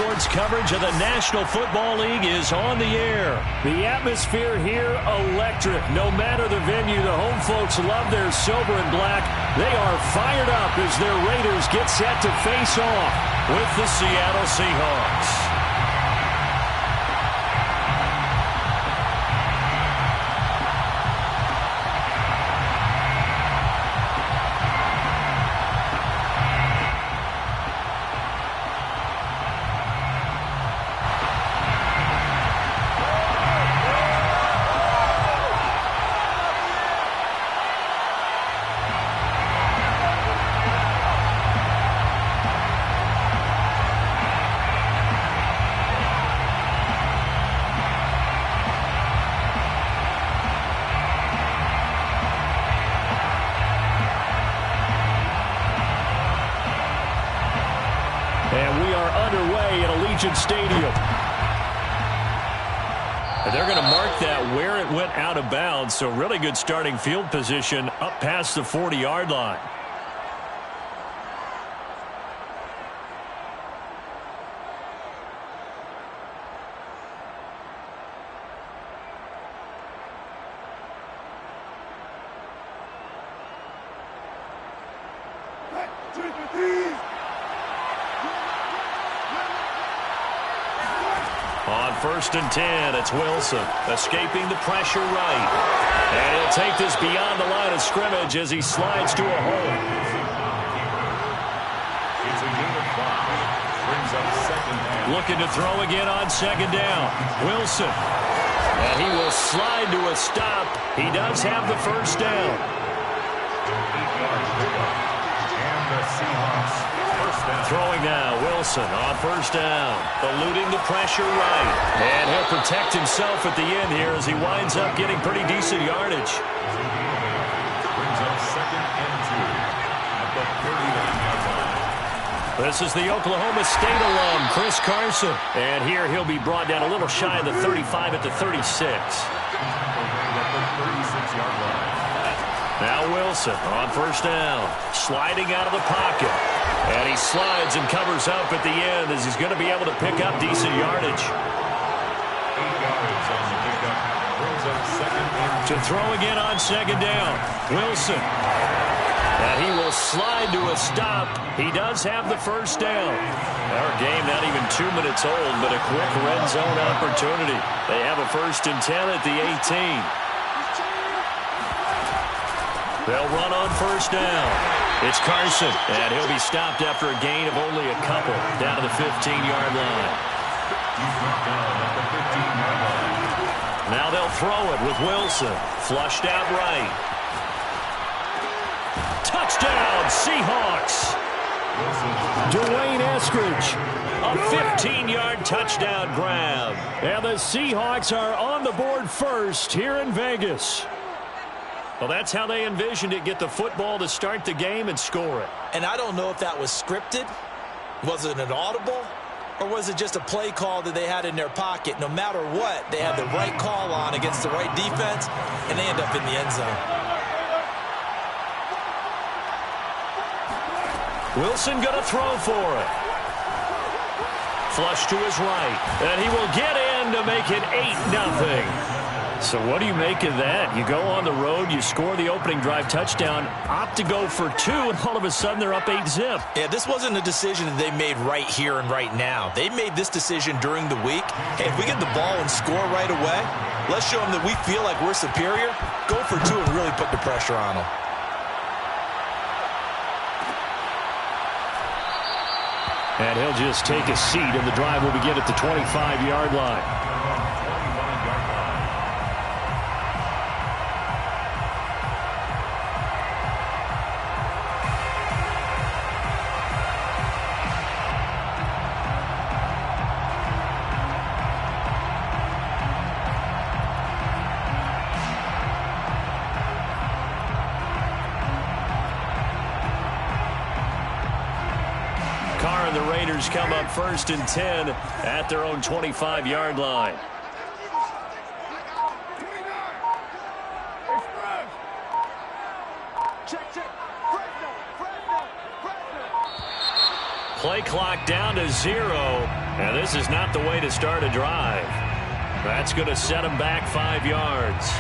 Sports coverage of the National Football League is on the air. The atmosphere here, electric. No matter the venue, the home folks love their silver and black. They are fired up as their Raiders get set to face off with the Seattle Seahawks. And we are underway at Allegiant Stadium. And they're going to mark that where it went out of bounds. So really good starting field position up past the 40-yard line. On 1st and 10, it's Wilson escaping the pressure right. And he'll take this beyond the line of scrimmage as he slides to a hole. It's a gain of 5. Brings up 2nd down. Looking to throw again on 2nd down. Wilson. And he will slide to a stop. He does have the 1st down. 8-yard pickup. And the Seahawks first down. Throwing now, Wilson on 1st down. Eluding the pressure right. And he'll protect himself at the end here as he winds up getting pretty decent yardage. Brings up 2nd and 2 at the 39-yard line. This is the Oklahoma State alum, Chris Carson. And here he'll be brought down a little shy of the 35 at the 36. At the 36-yard line. Now Wilson on 1st down. Sliding out of the pocket. And he slides and covers up at the end as he's going to be able to pick up decent yardage. 8 yards on the pickup. Brings up 2nd and 2. To throw again on 2nd down. Wilson. And he will slide to a stop. He does have the 1st down. Our game not even 2 minutes old, but a quick red zone opportunity. They have a 1st and 10 at the 18. They'll run on 1st down. It's Carson, and he'll be stopped after a gain of only a couple down to the 15-yard line. He's brought down at the 15-yard line. Now they'll throw it with Wilson. Flushed out right. Touchdown, Seahawks. Dwayne Eskridge. A 15-yard touchdown grab. And the Seahawks are on the board first here in Vegas. Well, that's how they envisioned it. Get the football to start the game and score it. And I don't know if that was scripted. Was it an audible? Or was it just a play call that they had in their pocket? No matter what, they had the right call on against the right defense, and they end up in the end zone. Wilson going to throw for it. Flush to his right. And he will get in to make it 8-0. So what do you make of that? You go on the road, you score the opening drive touchdown, opt to go for 2, and all of a sudden they're up 8-zip. Yeah, this wasn't a decision that they made right here and right now. They made this decision during the week. Hey, if we get the ball and score right away, let's show them that we feel like we're superior. Go for 2 and really put the pressure on them. And he'll just take a seat, and the drive will begin at the 25-yard line. The Raiders come up 1st and 10 at their own 25-yard line. Play clock down to 0, And this is not the way to start a drive. That's going to set them back 5 yards.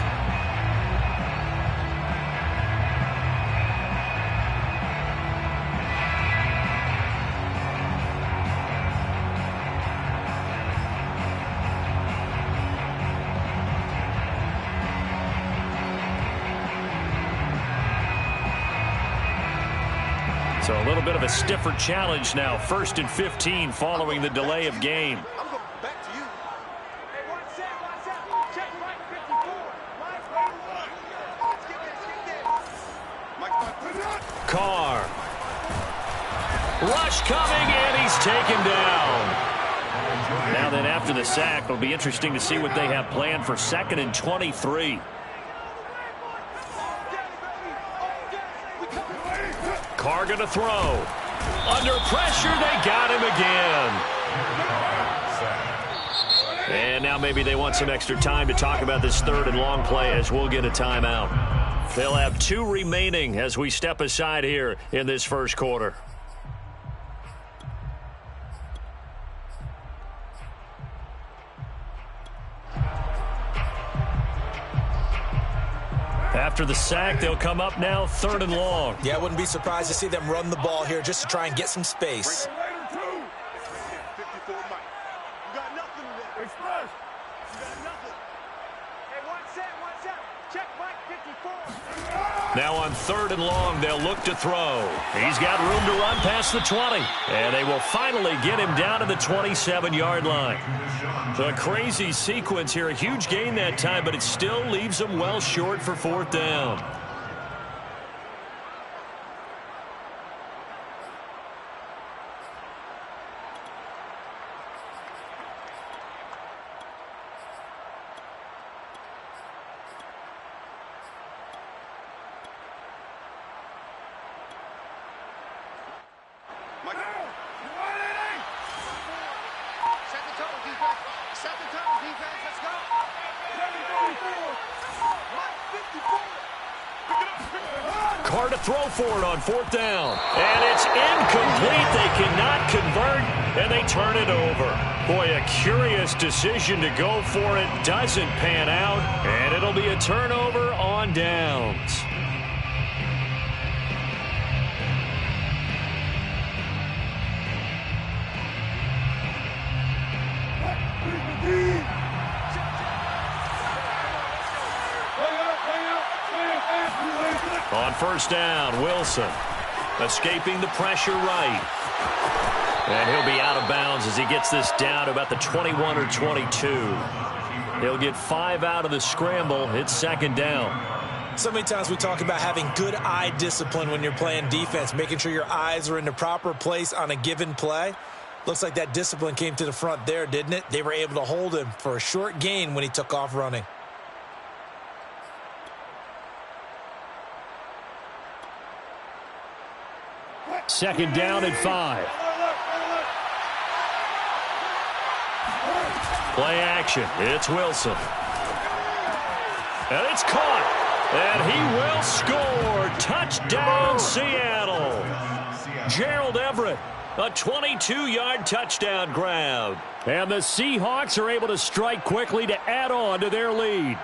So a little bit of a stiffer challenge now. 1st and 15 following the delay of game. Back to you. Hey, one set. Check right 54. Carr. Rush coming, and he's taken down. Now then, after the sack, it'll be interesting to see what they have planned for 2nd and 23. Carr going to throw. Under pressure, they got him again. And now maybe they want some extra time to talk about this 3rd and long play as we'll get a timeout. They'll have 2 remaining as we step aside here in this first quarter. After the sack, they'll come up now 3rd and long. Yeah, I wouldn't be surprised to see them run the ball here just to try and get some space. 54, Mike. You got nothing today. Express. You got nothing. Hey, one set. Check Mike 54. Now on 3rd and long, they'll look to throw. He's got room to run past the 20. And they will finally get him down to the 27-yard line. A crazy sequence here. A huge gain that time, but it still leaves them well short for 4th down. Carr to throw for it on 4th down. And it's incomplete. They cannot convert, and they turn it over. Boy, a curious decision to go for it. Doesn't pan out, and it'll be a turnover on downs. On 1st down, Wilson escaping the pressure right. And he'll be out of bounds as he gets this down to about the 21 or 22. He'll get 5 out of the scramble. It's 2nd down. So many times we talk about having good eye discipline when you're playing defense, making sure your eyes are in the proper place on a given play. Looks like that discipline came to the front there, didn't it? They were able to hold him for a short gain when he took off running. Second down and 5. Play action. It's Wilson. And it's caught. And he will score. Touchdown, Seattle. Gerald Everett, a 22-yard touchdown grab. And the Seahawks are able to strike quickly to add on to their lead.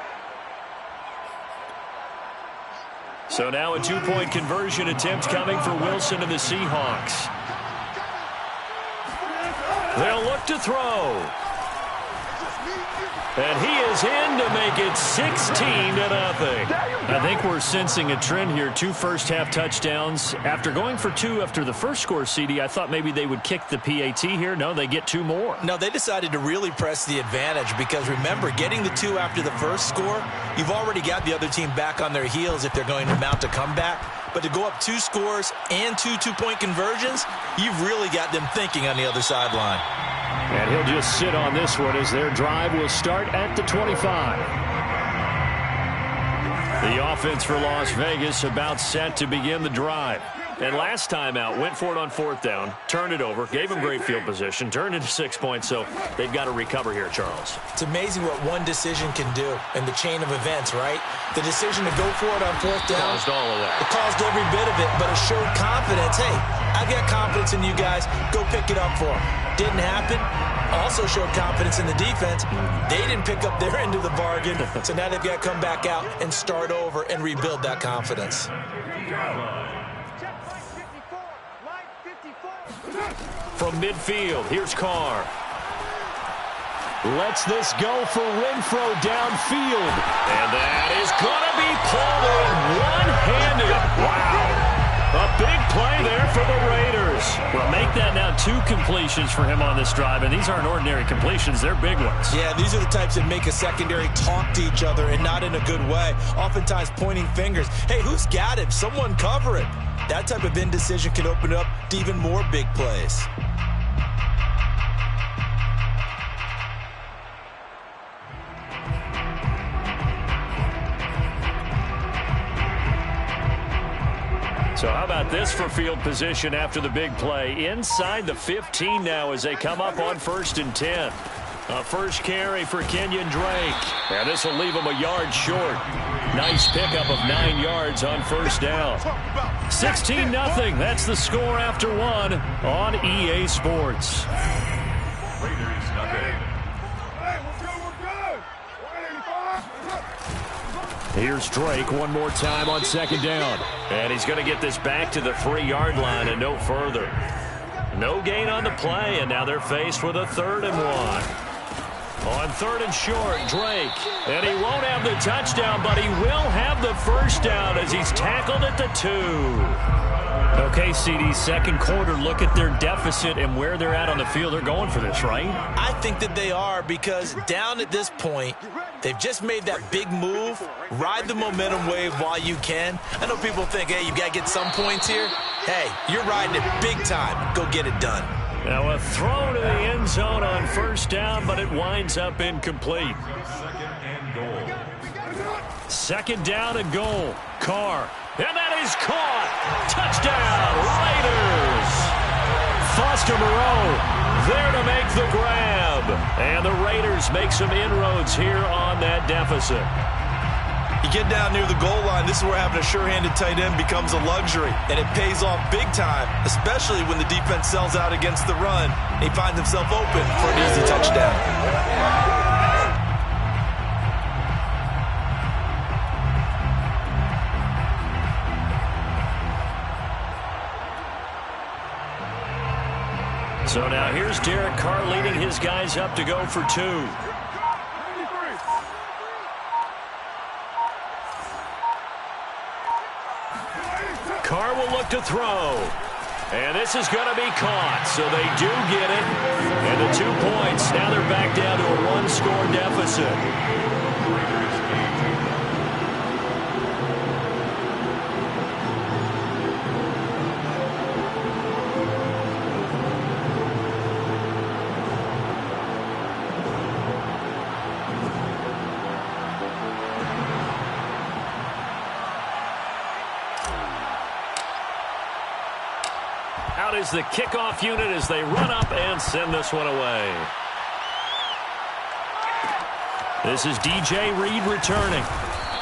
So now a 2-point conversion attempt coming for Wilson and the Seahawks. They'll look to throw. And he is in to make it 16-0. I think we're sensing a trend here. 2 first-half touchdowns. After going for 2 after the first score, CD, I thought maybe they would kick the PAT here. No, they get 2 more. No, they decided to really press the advantage because, remember, getting the 2 after the first score, you've already got the other team back on their heels if they're going to mount a comeback. But to go up 2 scores and 2 two-point conversions, you've really got them thinking on the other sideline. And he'll just sit on this one as their drive will start at the 25. The offense for Las Vegas about set to begin the drive. And last time out, went for it on 4th down, turned it over, gave him great field position, turned into 6 points, so they've got to recover here, Charles. It's amazing what one decision can do in the chain of events, right? The decision to go for it on 4th down. Caused all of that. It caused every bit of it, but it showed confidence. Hey, I've got confidence in you guys. Go pick it up for them. Didn't happen. Also showed confidence in the defense. They didn't pick up their end of the bargain, so now they've got to come back out and start over and rebuild that confidence. From midfield, here's Carr. Lets this go for Renfrow downfield. And that is going to be pulled in one-handed. Wow. A big play there for the Raiders. Well, make that now 2 completions for him on this drive, and these aren't ordinary completions. They're big ones. Yeah, these are the types that make a secondary talk to each other and not in a good way. Oftentimes pointing fingers. Hey, who's got it? Someone cover it. That type of indecision can open up to even more big plays. So how about this for field position after the big play? Inside the 15 now as they come up on 1st and 10. A first carry for Kenyon Drake. And this will leave him a yard short. Nice pickup of 9 yards on 1st down. 16-0. That's the score after 1 on EA Sports. Raiders nothing. Here's Drake one more time on 2nd down. And he's going to get this back to the 3-yard line and no further. No gain on the play, and now they're faced with a 3rd and 1. On 3rd and short, Drake. And he won't have the touchdown, but he will have the 1st down as he's tackled at the 2. Okay, CD, second quarter, look at their deficit and where they're at on the field. They're going for this, right? I think that they are, because down at this point, they've just made that big move. Ride the momentum wave while you can. I know people think, hey, you got to get some points here. Hey, you're riding it big time. Go get it done. Now a throw to the end zone on 1st down, but it winds up incomplete. 2nd and goal. 2nd down and goal. Carr. And that is caught. Touchdown, Raiders. Foster Moreau there to make the grab. And the Raiders make some inroads here on that deficit. You get down near the goal line, this is where having a sure-handed tight end becomes a luxury. And it pays off big time, especially when the defense sells out against the run. And he finds himself open for an easy touchdown. So now here's Derek Carr leading his guys up to go for 2. Carr will look to throw. And this is going to be caught. So they do get it. And the 2 points. Now they're back down to a 1-score deficit. Out is the kickoff unit as they run up and send this one away. This is DJ Reed returning.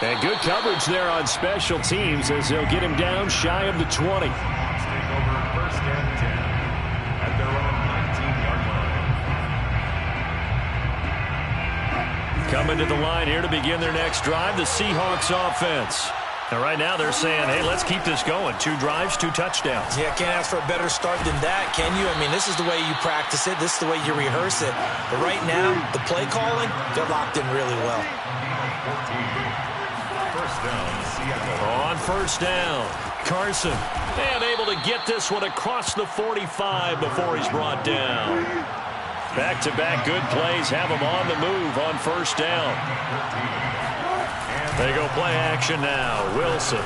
And good coverage there on special teams as they'll get him down shy of the 20. Take over 1st and 10 at their own 19-yard line. Coming to the line here to begin their next drive, the Seahawks offense. And right now they're saying, hey, let's keep this going. 2 drives, 2 touchdowns. Yeah, can't ask for a better start than that, can you? I mean, this is the way you practice it. This is the way you rehearse it. But right now, the play calling, they're locked in really well. 1st down, Seattle. On 1st down, Carson. And able to get this one across the 45 before he's brought down. Back-to-back good plays have him on the move on 1st down. They go play action now. Wilson.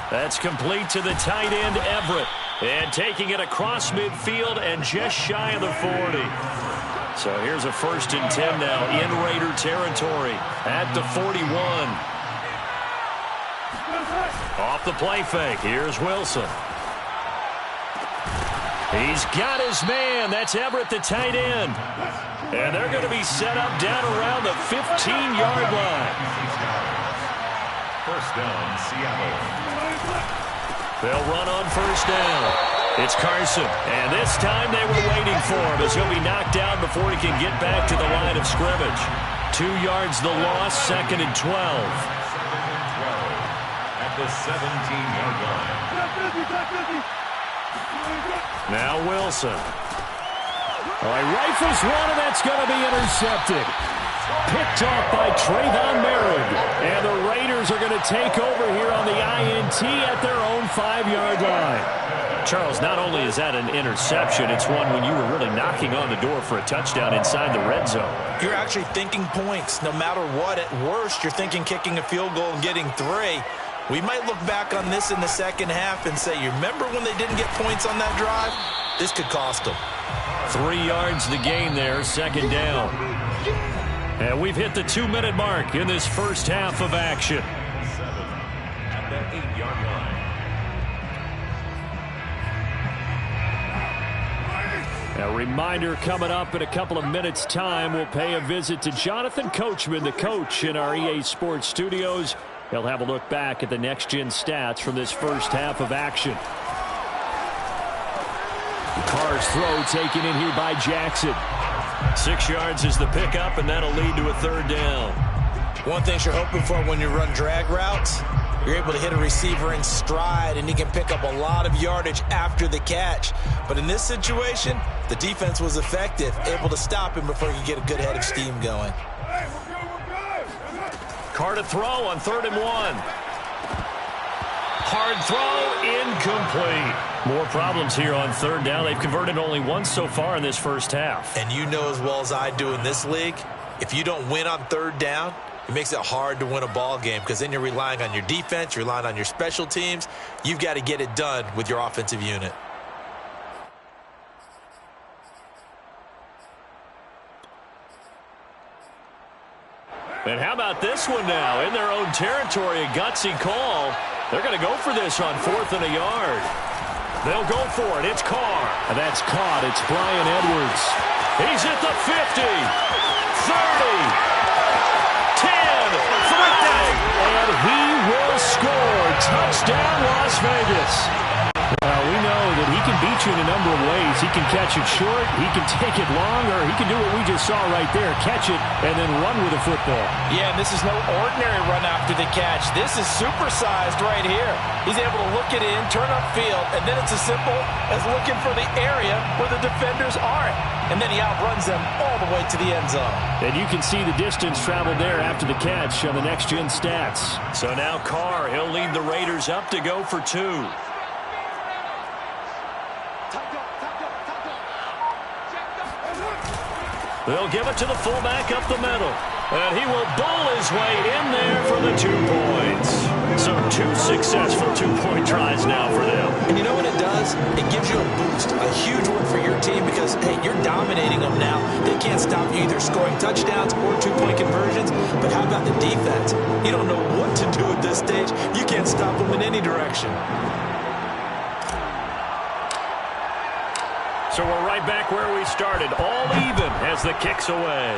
That's complete to the tight end, Everett. And taking it across midfield and just shy of the 40. So here's a 1st and 10 now in Raider territory at the 41. Off the play fake. Here's Wilson. He's got his man. That's Everett, the tight end. And they're going to be set up down around the 15-yard line. First down, Seattle. They'll run on first down. It's Carson. And this time they were waiting for him as he'll be knocked down before he can get back to the line of scrimmage. 2 yards the loss, 2nd and 12. At the 17-yard line. Now Wilson. All right, rifles one, and that's going to be intercepted. Picked off by Trayvon Merritt. And the Raiders are going to take over here on the INT at their own 5-yard line. Charles, not only is that an interception, it's one when you were really knocking on the door for a touchdown inside the red zone. You're actually thinking points. No matter what, at worst, you're thinking kicking a field goal and getting 3. We might look back on this in the second half and say, you remember when they didn't get points on that drive? This could cost them. 3 yards the gain there, 2nd down. And we've hit the 2-minute mark in this first half of action. 7 at the 8-yard line. A reminder coming up in a couple of minutes' time, we'll pay a visit to Jonathan Coachman, the coach in our EA Sports studios. He'll have a look back at the next-gen stats from this first half of action. Carr's throw taken in here by Jackson. 6 yards is the pickup, and that'll lead to a 3rd down. One thing you're hoping for when you run drag routes, you're able to hit a receiver in stride, and he can pick up a lot of yardage after the catch. But in this situation, the defense was effective, able to stop him before he could get a good head of steam going. Carr to throw on 3rd and 1. Hard throw, incomplete. More problems here on 3rd down. They've converted only once so far in this first half. And you know as well as I do in this league, if you don't win on 3rd down, it makes it hard to win a ball game because then you're relying on your defense, you're relying on your special teams. You've got to get it done with your offensive unit. And how about this one now? In their own territory, a gutsy call. They're going to go for this on 4th and a yard. They'll go for it. It's Carr. And that's caught. It's Brian Edwards. He's at the 50, 30. 10, 5, and he will score. Touchdown, Las Vegas. Well, we know that he can beat you in a number of ways. He can catch it short, he can take it long, or he can do what we just saw right there, catch it and then run with the football. Yeah, and this is no ordinary run after the catch. This is supersized right here. He's able to look it in, turn upfield, and then it's as simple as looking for the area where the defenders aren't. And then he outruns them all the way to the end zone. And you can see the distance traveled there after the catch on the next-gen stats. So now Carr, he'll lead the Raiders up to go for 2. They'll give it to the fullback up the middle. And he will bowl his way in there for the 2 points. So 2 successful 2-point tries now for them. And you know what it does? It gives you a boost, a huge one for your team because, hey, you're dominating them now. They can't stop you either scoring touchdowns or 2-point conversions. But how about the defense? You don't know what to do at this stage. You can't stop them in any direction. So we're right back where we started, all even as the kick's away.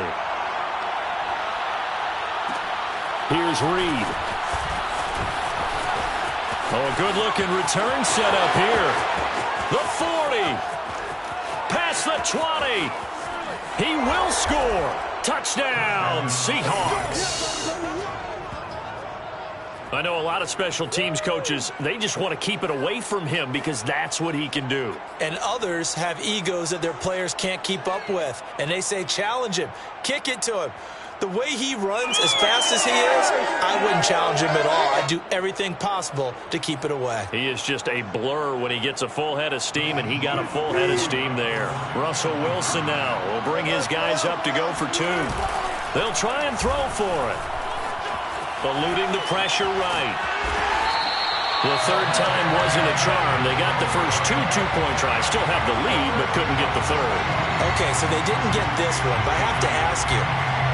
Here's Reed. Oh, a good-looking return set up here. The 40. Past the 20. He will score. Touchdown, Seahawks. I know a lot of special teams coaches, they just want to keep it away from him because that's what he can do. And others have egos that their players can't keep up with. And they say, challenge him, kick it to him. The way he runs as fast as he is, I wouldn't challenge him at all. I'd do everything possible to keep it away. He is just a blur when he gets a full head of steam, and he got a full head of steam there. Russell Wilson now will bring his guys up to go for 2. They'll try and throw for it. Eluding the pressure right. The 3rd time wasn't a charm. They got the first 2 2-point tries. Still have the lead, but couldn't get the 3rd. Okay, so they didn't get this one, but I have to ask you,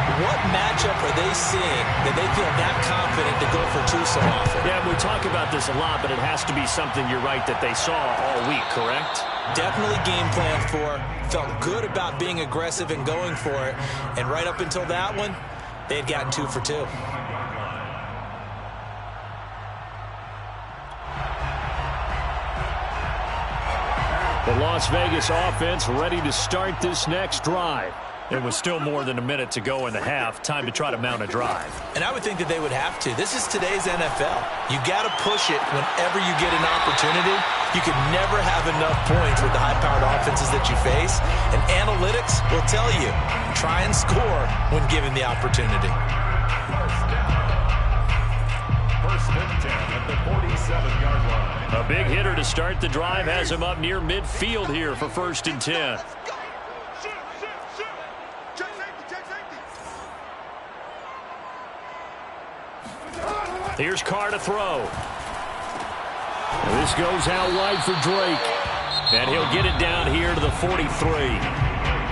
What matchup are they seeing that they feel that confident to go for two so often? Yeah, we talk about this a lot, but it has to be something, you're right, that they saw all week, correct? Definitely game planned for. Felt good about being aggressive and going for it. And right up until that one, they had gotten 2 for 2. The Las Vegas offense ready to start this next drive. There was still more than a minute to go in the half. Time to try to mount a drive. And I would think that they would have to. This is today's NFL. You got to push it whenever you get an opportunity. You can never have enough points with the high-powered offenses that you face. And analytics will tell you, try and score when given the opportunity. First and 10 at the 47-yard line. A big hitter to start the drive has him up near midfield here for 1st and 10. Here's Carr to throw. This goes out wide for Drake. And he'll get it down here to the 43.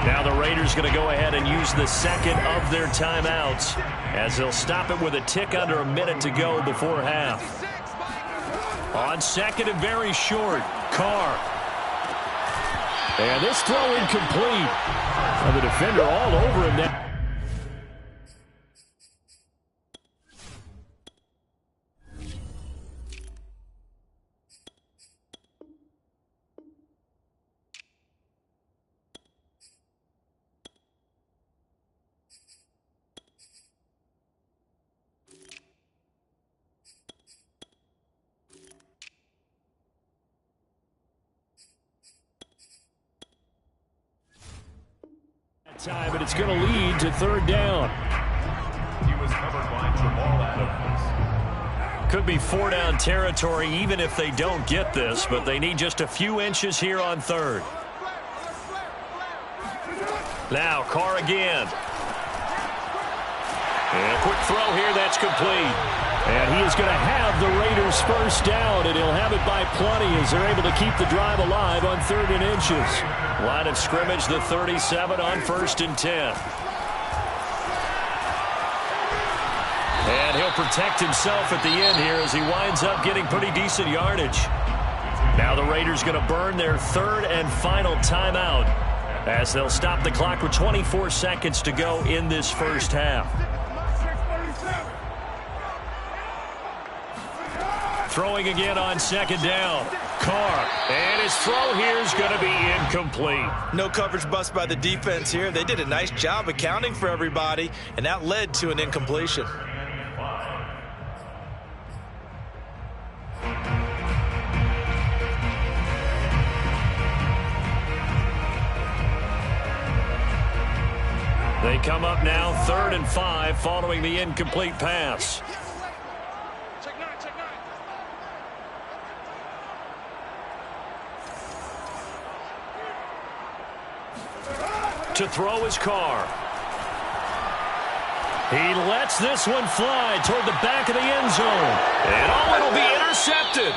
Now the Raiders going to go ahead and use the second of their timeouts as they'll stop it with a tick under a minute to go before half. On second and very short, Carr. And this throw incomplete. And the defender all over him now. Time, and it's going to lead to 3rd down. He was covered by Jamal Adams. Could be 4-down territory even if they don't get this, but they need just a few inches here on 3rd. Now Carr again. And a quick throw here, that's complete. And he is going to have the Raiders 1st down, and he'll have it by plenty as they're able to keep the drive alive on 3rd and inches. Line of scrimmage, the 37 on 1st and 10. And he'll protect himself at the end here as he winds up getting pretty decent yardage. Now the Raiders going to burn their 3rd and final timeout as they'll stop the clock with 24 seconds to go in this first half. Throwing again on 2nd down. Carr. And his throw here is going to be incomplete. No coverage bust by the defense here. They did a nice job accounting for everybody, and that led to an incompletion. They come up now 3rd and 5 following the incomplete pass. To throw his Carr. He lets this one fly toward the back of the end zone. And it'll be intercepted.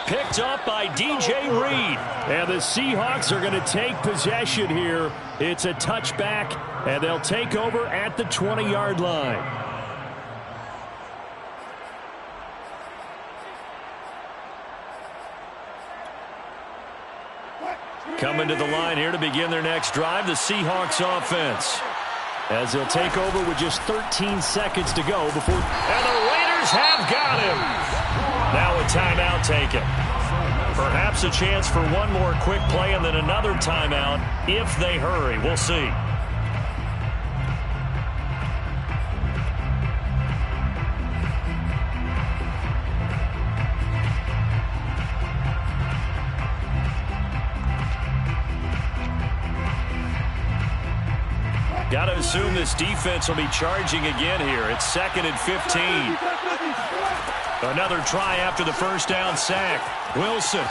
Picked up by DJ Reed. And the Seahawks are going to take possession here. It's a touchback, and they'll take over at the 20-yard line. Coming to the line here to begin their next drive, the Seahawks offense. As they'll take over with just 13 seconds to go before... And the Raiders have got him! Now a timeout taken. Perhaps a chance for one more quick play and then another timeout if they hurry. We'll see. Got to assume this defense will be charging again here. It's 2nd and 15. Another try after the 1st down sack. Wilson.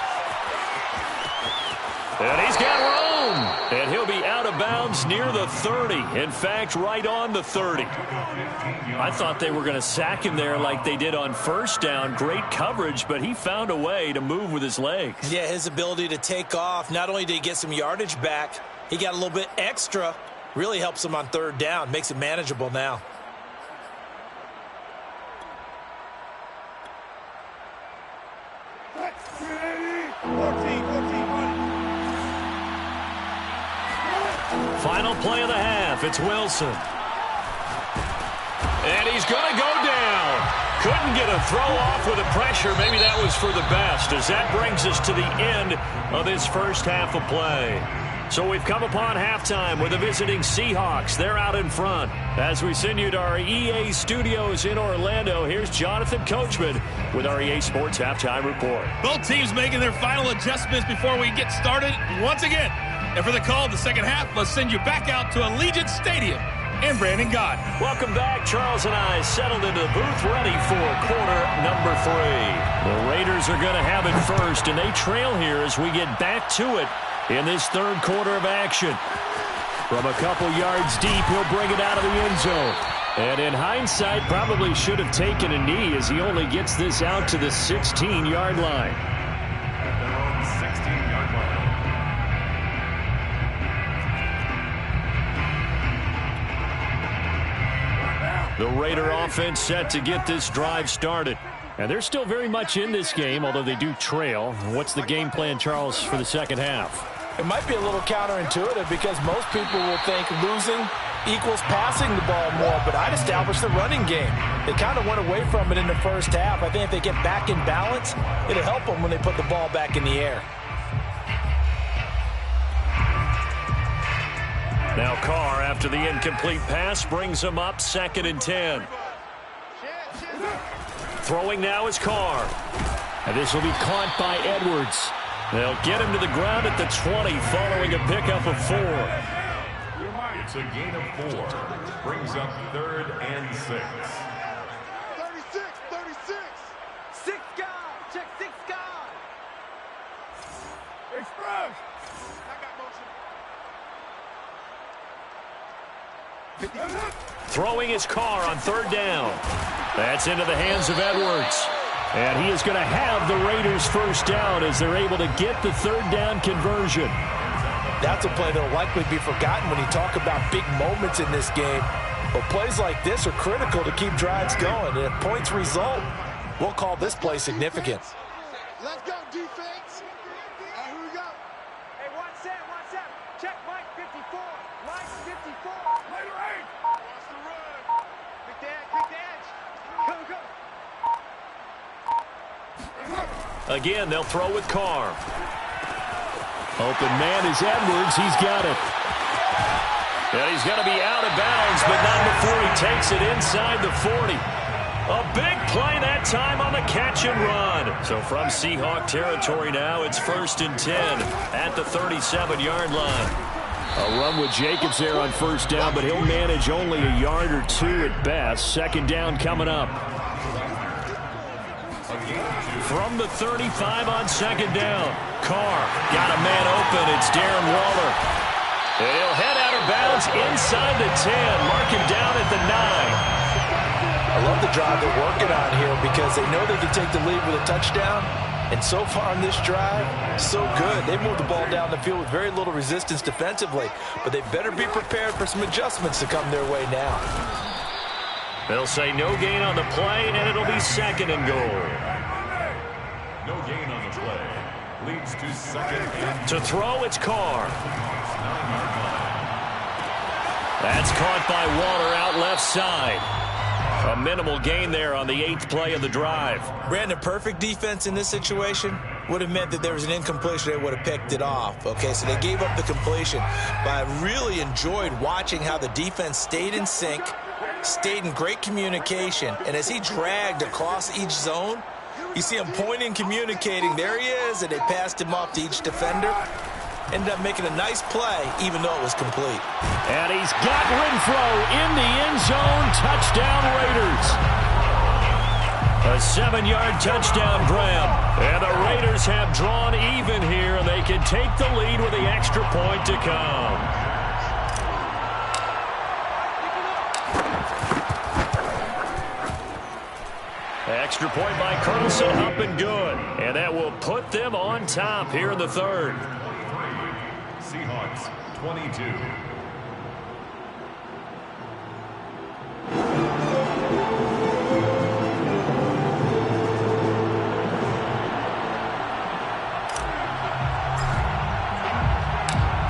And he's got room. And he'll be out of bounds near the 30. In fact, right on the 30. I thought they were going to sack him there like they did on 1st down. Great coverage, but he found a way to move with his legs. Yeah, his ability to take off. Not only did he get some yardage back, he got a little bit extra Really helps them on third down. Makes it manageable now. Final play of the half. It's Wilson. And he's going to go down. Couldn't get a throw off with the pressure. Maybe that was for the best, as that brings us to the end of this first half of play. So we've come upon halftime with the visiting Seahawks. They're out in front. As we send you to our EA studios in Orlando, here's Jonathan Coachman with our EA Sports Halftime Report. Both teams making their final adjustments before we get started once again. And for the call of the second half, let's send you back out to Allegiant Stadium and Brandon Gott. Welcome back. Charles and I settled into the booth, ready for quarter number 3. The Raiders are going to have it first, and they trail here as we get back to it in this third quarter of action. From a couple yards deep, he'll bring it out of the end zone. And in hindsight, probably should have taken a knee as he only gets this out to the 16-yard line. At their own 16-yard line. The Raider offense set to get this drive started. And they're still very much in this game, although they do trail. What's the game plan, Charles, for the second half? It might be a little counterintuitive because most people will think losing equals passing the ball more, but I'd establish the running game. They kind of went away from it in the first half. I think if they get back in balance, it'll help them when they put the ball back in the air. Now Carr, after the incomplete pass, brings them up 2nd and 10. Throwing now is Carr. And this will be caught by Edwards. They'll get him to the ground at the 20 following a pickup of 4. It's a gain of 4. Brings up 3rd and 6. 36, 36. 6 guys. Check 6 guys. Express. I got motion. Throwing his Carr on 3rd down. That's into the hands of Edwards. And he is going to have the Raiders first down as they're able to get the 3rd down conversion. That's a play that will likely be forgotten when you talk about big moments in this game. But plays like this are critical to keep drives going. And if points result, we'll call this play significant. Let's go, defense. Here we go. Hey, one set. Check Mike 54. Mike 54. Later, 8. Watch the run. Pick the edge. Go. Again, they'll throw with Carr. Open man is Edwards. He's got it. And he's going to be out of bounds, but not before he takes it inside the 40. A big play that time on the catch and run. So from Seahawk territory now, it's 1st and 10 at the 37-yard line. A run with Jacobs there on 1st down, but he'll manage only a yard or 2 at best. 2nd down coming up. From the 35 on 2nd down. Carr got a man open. It's Darren Waller. And he'll head out of bounds inside the 10. Mark him down at the 9. I love the drive they're working on here because they know they can take the lead with a touchdown. And so far on this drive, so good. They moved the ball down the field with very little resistance defensively. But they better be prepared for some adjustments to come their way now. They'll say no gain on the play, and it'll be 2nd and goal. No gain on the play. Leads to 2nd and To throw, it's Carr. That's caught by Waller out left side. A minimal gain there on the 8th play of the drive. Brandon, perfect defense in this situation would have meant that there was an incompletion. They would have picked it off. Okay, so they gave up the completion. But I really enjoyed watching how the defense stayed in sync, stayed in great communication, and as he dragged across each zone, you see him pointing, communicating. There he is, and they passed him off to each defender. Ended up making a nice play, even though it was complete. And he's got Renfrow in the end zone. Touchdown, Raiders. A 7-yard touchdown grab. And the Raiders have drawn even here, and they can take the lead with the extra point to come. Extra point by Carlson, up and good. And that will put them on top here in the 3rd. Seahawks 22.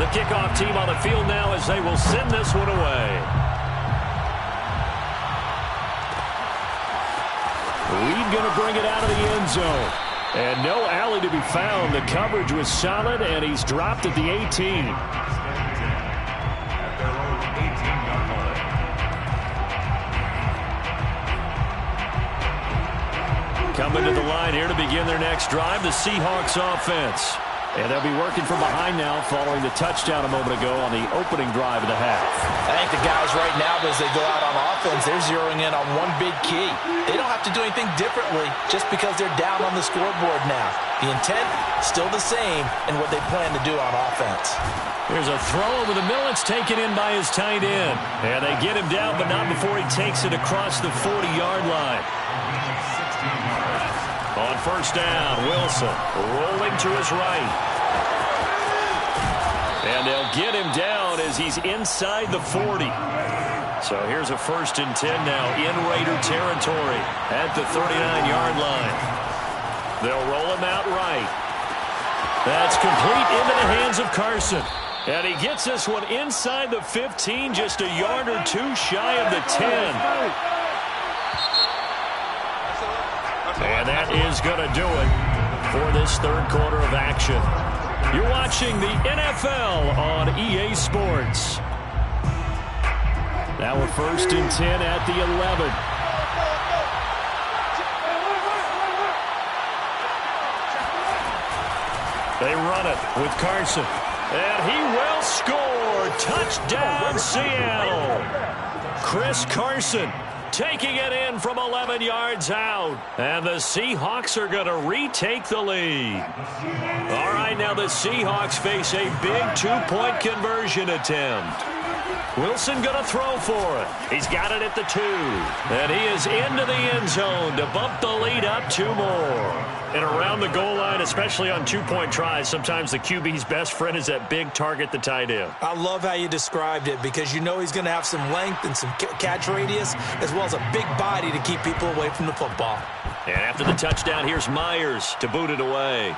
The kickoff team on the field now as they will send this one away. Reed going to bring it out of the end zone. And no alley to be found. The coverage was solid, and he's dropped at the 18. At their own 18-yard line. Coming to the line here to begin their next drive, the Seahawks offense. And they'll be working from behind now following the touchdown a moment ago on the opening drive of the half. I think the guys right now, as they go out on offense, they're zeroing in on one big key. They don't have to do anything differently just because they're down on the scoreboard now. The intent, still the same in what they plan to do on offense. There's a throw over the middle. It's taken in by his tight end. And they get him down, but not before he takes it across the 40-yard line. On first down, Wilson rolling to his right. And they'll get him down as he's inside the 40. So here's a 1st and 10 now in Raider territory at the 39-yard line. They'll roll him out right. That's complete into the hands of Carson. And he gets this one inside the 15, just a yard or two shy of the 10. And that is going to do it for this third quarter of action. You're watching the NFL on EA Sports. Now we're 1st and 10 at the 11. They run it with Carson. And he will score. Touchdown, Seattle. Chris Carson taking it in from 11 yards out. And the Seahawks are going to retake the lead. All right, now the Seahawks face a big 2-point conversion attempt. Wilson going to throw for it. He's got it at the 2. And he is into the end zone to bump the lead up 2 more. And around the goal line, especially on 2-point tries, sometimes the QB's best friend is that big target, the tight end. I love how you described it because you know he's going to have some length and some catch radius as well as a big body to keep people away from the football. And after the touchdown, here's Myers to boot it away.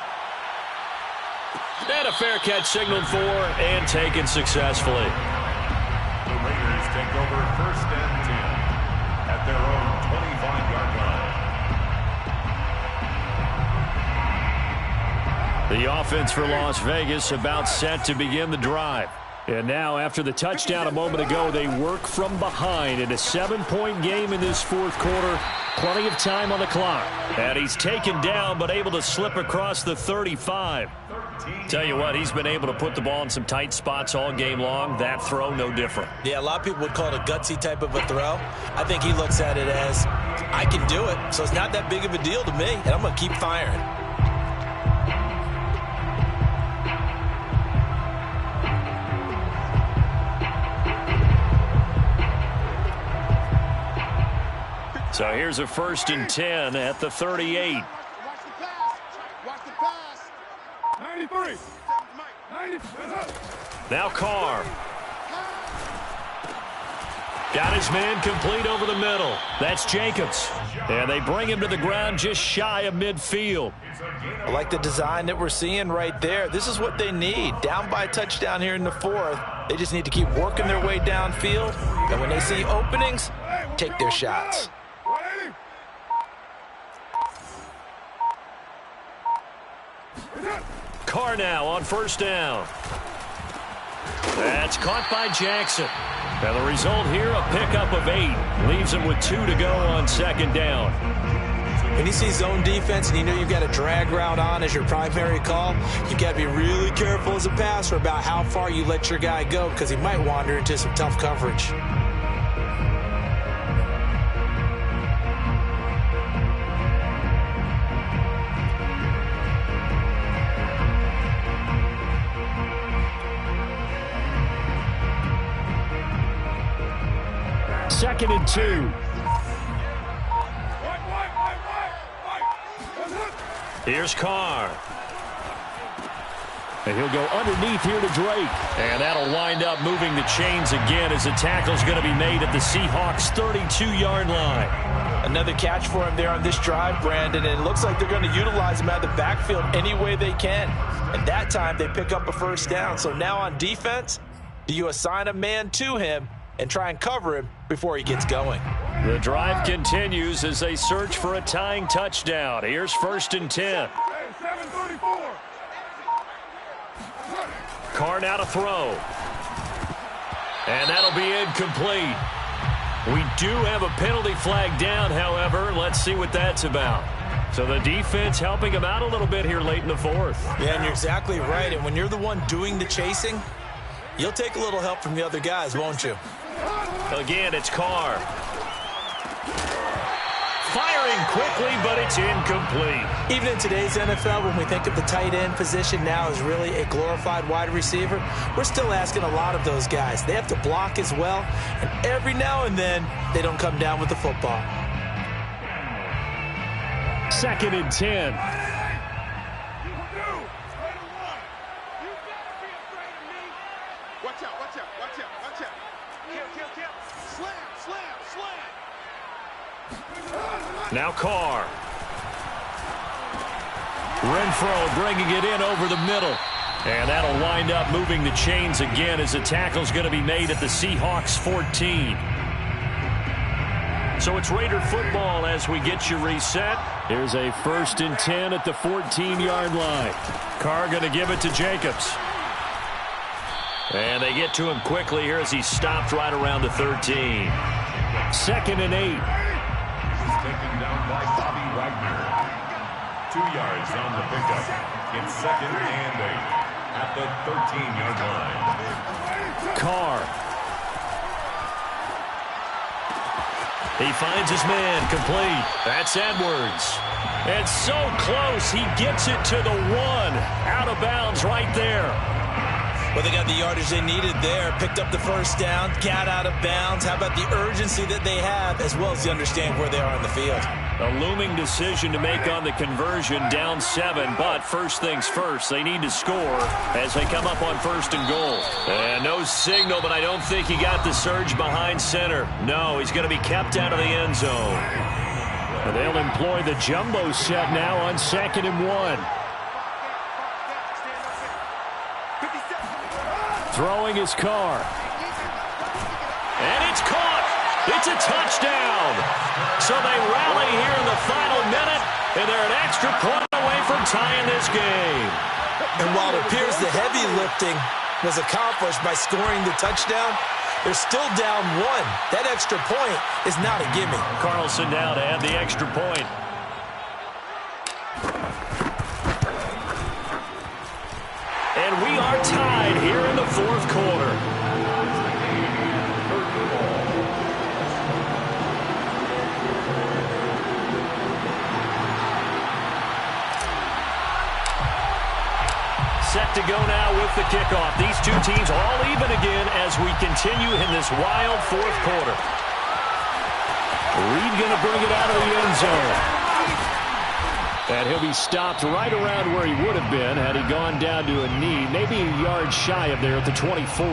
And a fair catch signaled for and taken successfully. The Raiders take over 1st and 10 at their own 25-yard line. The offense for Las Vegas about set to begin the drive. And now, after the touchdown a moment ago, they work from behind in a 7-point game in this fourth quarter. Plenty of time on the clock. And he's taken down, but able to slip across the 35. Tell you what, he's been able to put the ball in some tight spots all game long. That throw, no different. Yeah, a lot of people would call it a gutsy type of a throw. I think he looks at it as, I can do it, so it's not that big of a deal to me, and I'm going to keep firing. So here's a 1st and 10 at the 38. Watch the pass. Watch the pass. 93. 90. Now Carr. Got his man complete over the middle. That's Jacobs. And they bring him to the ground just shy of midfield. I like the design that we're seeing right there. This is what they need. Down by a touchdown here in the 4th. They just need to keep working their way downfield. And when they see openings, take their shots. Carr now on first down. That's caught by Jackson. And the result here, a pickup of 8. Leaves him with 2 to go on second down. When you see zone defense and you know you've got a drag route on as your primary call, you've got to be really careful as a passer about how far you let your guy go because he might wander into some tough coverage. Second and 2. Here's Carr. And he'll go underneath here to Drake. And that'll wind up moving the chains again as the tackle's going to be made at the Seahawks' 32-yard line. Another catch for him there on this drive, Brandon, and it looks like they're going to utilize him out of the backfield any way they can. And that time they pick up a first down. So now on defense, do you assign a man to him and try and cover him before he gets going? The drive continues as they search for a tying touchdown. Here's 1st and 10. 734. Carr now to throw. And that'll be incomplete. We do have a penalty flag down, however. Let's see what that's about. So the defense helping him out a little bit here late in the 4th. Yeah, and you're exactly right. And when you're the one doing the chasing, you'll take a little help from the other guys, won't you? Again, it's Carr. Firing quickly, but it's incomplete. Even in today's NFL, when we think of the tight end position now as really a glorified wide receiver, we're still asking a lot of those guys. They have to block as well, and every now and then, they don't come down with the football. 2nd and 10. Watch out, watch out, watch out, watch out. Kill. Slam. Now Carr. Renfro bringing it in over the middle. And that'll wind up moving the chains again as the tackle's going to be made at the Seahawks 14. So it's Raider football as we get you reset. Here's a 1st and 10 at the 14-yard line. Carr going to give it to Jacobs. And they get to him quickly here as he stopped right around the 13. 2nd and 8. Taken down by Bobby Wagner. 2 yards on the pickup. It's 2nd and 8 at the 13-yard line. Carr. He finds his man complete. That's Edwards. And so close, he gets it to the 1. Out of bounds right there. Well, they got the yardage they needed there. Picked up the first down, got out of bounds. How about the urgency that they have, as well as they understand where they are on the field? A looming decision to make on the conversion, down 7. But first things first, they need to score as they come up on 1st and goal. And no signal, but I don't think he got the surge behind center. No, he's going to be kept out of the end zone. And they'll employ the jumbo set now on 2nd and 1. Throwing his Carr. And it's caught. It's a touchdown. So they rally here in the final minute, and they're an extra point away from tying this game. And while it appears the heavy lifting was accomplished by scoring the touchdown, they're still down 1. That extra point is not a gimme. Carlson now to add the extra point. And we are tied here in the 4th quarter. Set to go now with the kickoff. These two teams all even again as we continue in this wild 4th quarter. Reed going to bring it out of the end zone. And he'll be stopped right around where he would have been had he gone down to a knee, maybe a yard shy of there at the 24.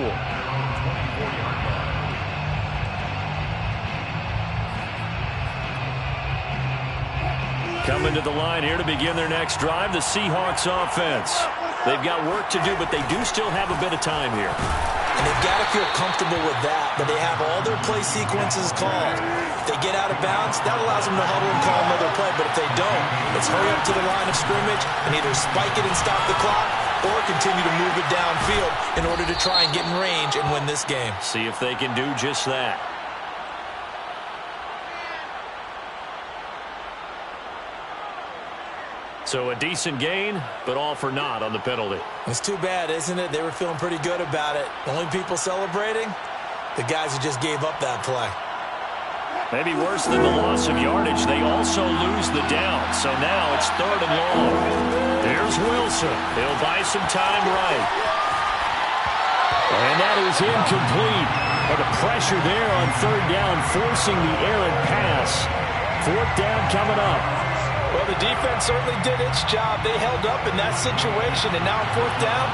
Coming to the line here to begin their next drive, the Seahawks offense. They've got work to do, but they do still have a bit of time here. And they've got to feel comfortable with that, but they have all their play sequences called. If they get out of bounds, that allows them to huddle and call another play, but if they don't, it's hurry up to the line of scrimmage and either spike it and stop the clock or continue to move it downfield in order to try and get in range and win this game. See if they can do just that. So a decent gain, but all for naught on the penalty. It's too bad, isn't it? They were feeling pretty good about it. The only people celebrating, the guys who just gave up that play. Maybe worse than the loss of yardage, they also lose the down. So now it's 3rd and long. There's Wilson. He'll buy some time right. And that is incomplete. But the pressure there on 3rd down, forcing the errant pass. 4th down coming up. Well, the defense certainly did its job. They held up in that situation, and now on 4th down,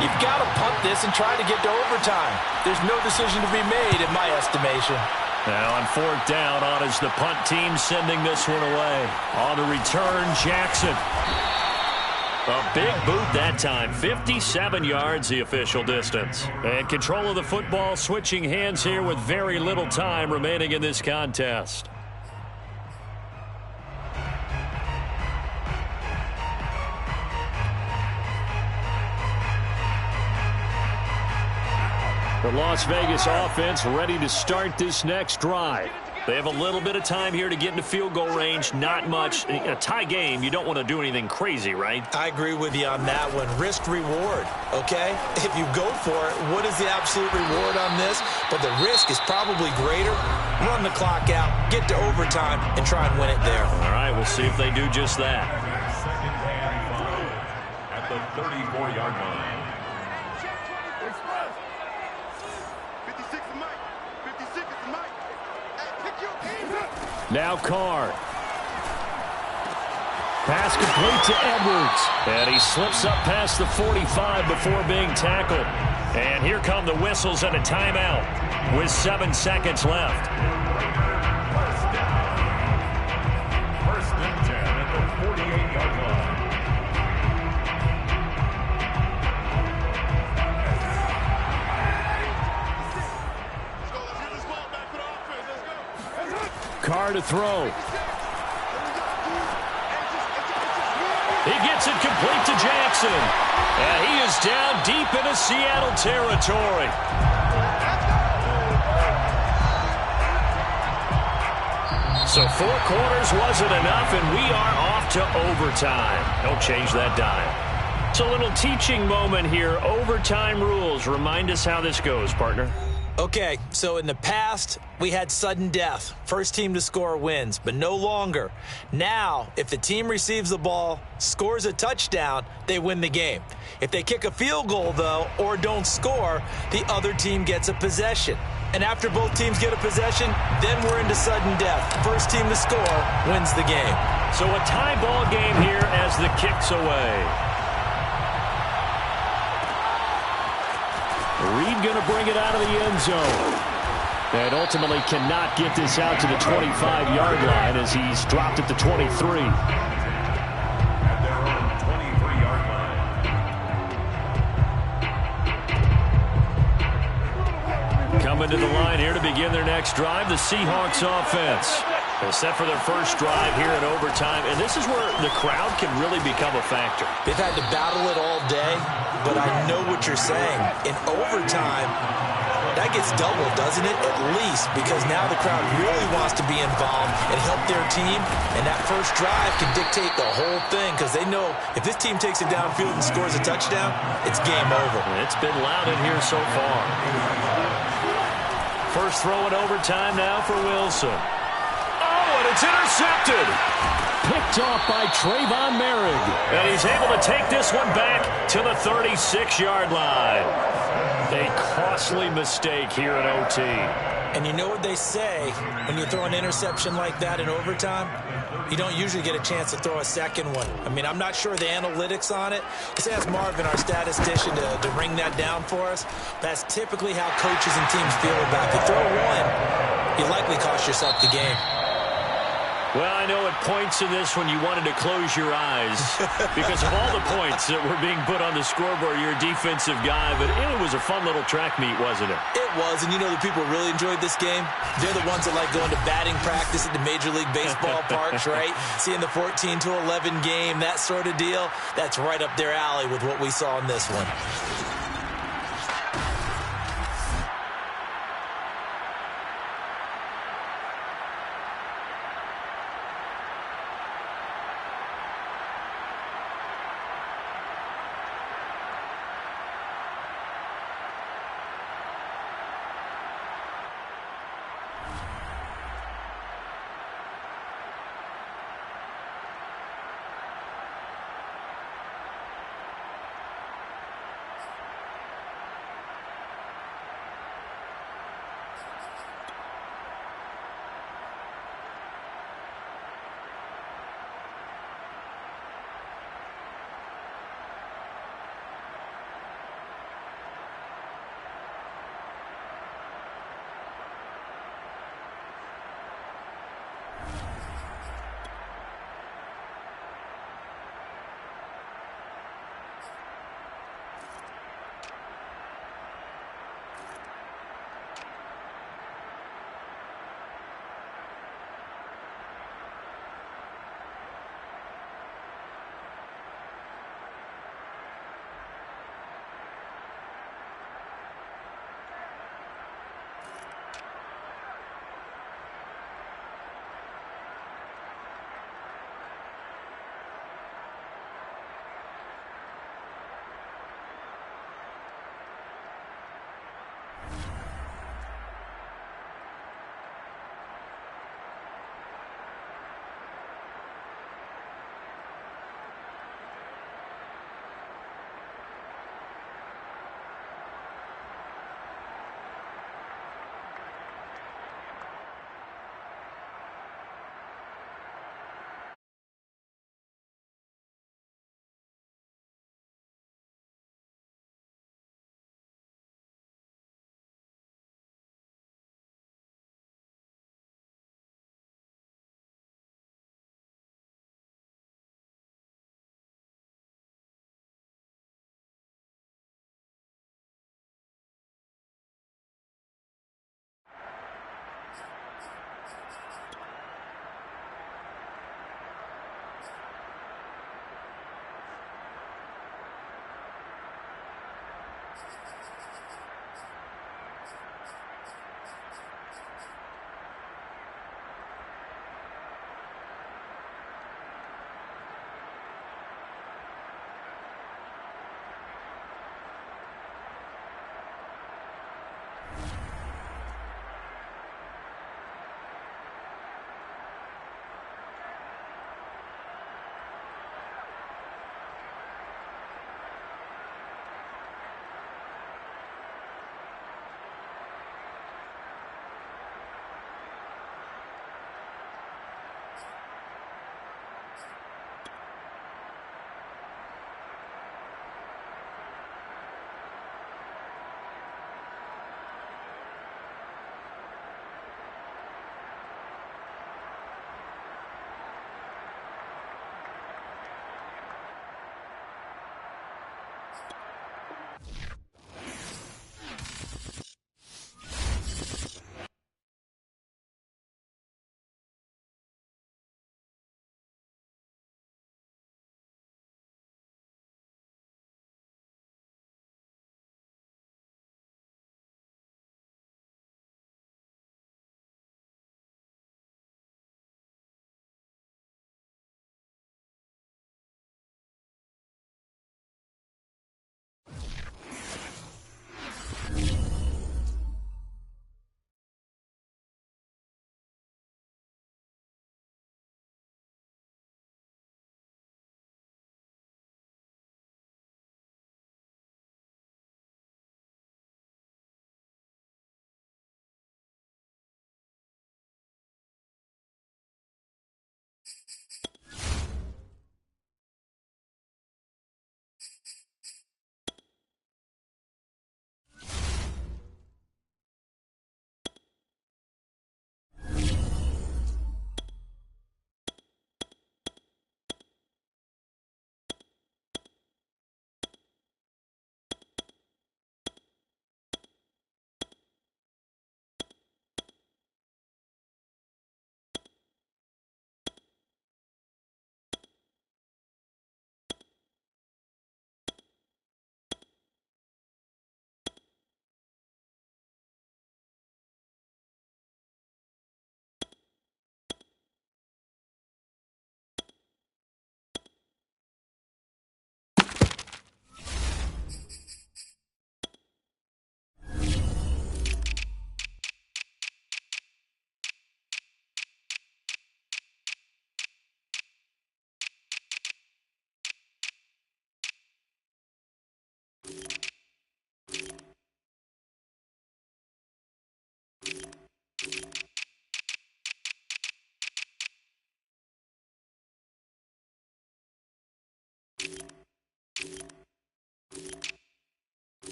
you've got to punt this and try to get to overtime. There's no decision to be made in my estimation. Now on 4th down, on is the punt team sending this one away. On the return, Jackson. A big boot that time. 57 yards, the official distance. And control of the football switching hands here with very little time remaining in this contest. The Las Vegas offense ready to start this next drive. They have a little bit of time here to get into field goal range. Not much. In a tie game, you don't want to do anything crazy, right? I agree with you on that one. Risk reward, okay? If you go for it, what is the absolute reward on this? But the risk is probably greater. Run the clock out, get to overtime, and try and win it there. All right, we'll see if they do just that. Second and 5 at the 34-yard line. 56 is Mike. 56 is Mike. Hey, pick your hands up. Now Carr. Pass complete to Edwards. And he slips up past the 45 before being tackled. And here come the whistles and a timeout with 7 seconds left. First and 10 at the 48-yard line. Let's go. Let's get this ball back for the offense. Let's go. Carr to throw. He gets it complete to Jackson. And he is down deep into Seattle territory. So 4 quarters wasn't enough, and we are off to overtime. Don't change that dime. It's a little teaching moment here. Overtime rules. Remind us how this goes, partner. Okay, so in the past, we had sudden death. First team to score wins, but no longer. Now, if the team receives the ball, scores a touchdown, they win the game. If they kick a field goal, though, or don't score, the other team gets a possession. And after both teams get a possession, then we're into sudden death. First team to score wins the game. So a tie ball game here as the kick's away. Reed going to bring it out of the end zone. And ultimately cannot get this out to the 25-yard line as he's dropped at the 23. At their own 23-yard line. Coming to the line here to begin their next drive, the Seahawks offense. They're set for their first drive here in overtime, and this is where the crowd can really become a factor. They've had to battle it all day, but I know what you're saying. In overtime, that gets doubled, doesn't it? At least, because now the crowd really wants to be involved and help their team, and that first drive can dictate the whole thing because they know if this team takes it downfield and scores a touchdown, it's game over. It's been loud in here so far. First throw in overtime now for Wilson. And it's intercepted. Picked off by Trayvon Merrick. And he's able to take this one back to the 36-yard line. A costly mistake here in OT. And you know what they say, when you throw an interception like that in overtime, you don't usually get a chance to throw a second one. I mean, I'm not sure the analytics on it. Let's ask Marvin, our statistician, to ring that down for us. That's typically how coaches and teams feel about it. If you throw one, you likely cost yourself the game. Well, I know at points in this when you wanted to close your eyes because of all the points that were being put on the scoreboard. You're a defensive guy, but it was a fun little track meet, wasn't it? It was, and you know the people really enjoyed this game? They're the ones that like going to batting practice at the Major League Baseball parks, right? Seeing the 14-11 game, that sort of deal, that's right up their alley with what we saw in this one.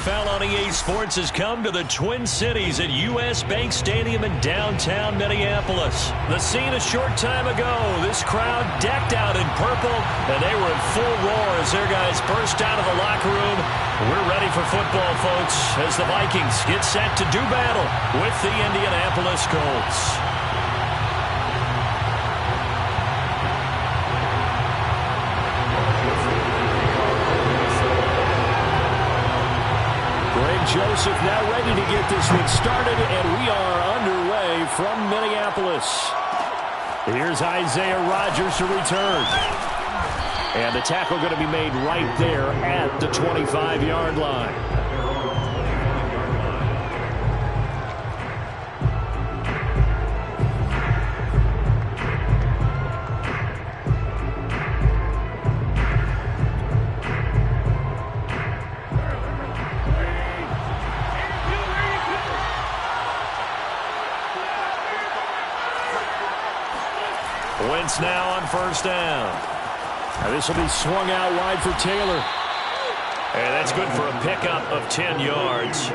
NFL on EA Sports has come to the Twin Cities at U.S. Bank Stadium in downtown Minneapolis. The scene a short time ago, this crowd decked out in purple, and they were in full roar as their guys burst out of the locker room. We're ready for football, folks, as the Vikings get set to do battle with the Indianapolis Colts. Joseph now ready to get this one started, and we are underway from Minneapolis. Here's Isaiah Rodgers to return. And the tackle going to be made right there at the 25-yard line. Wentz now on first down. Now this will be swung out wide for Taylor. And that's good for a pickup of 10 yards.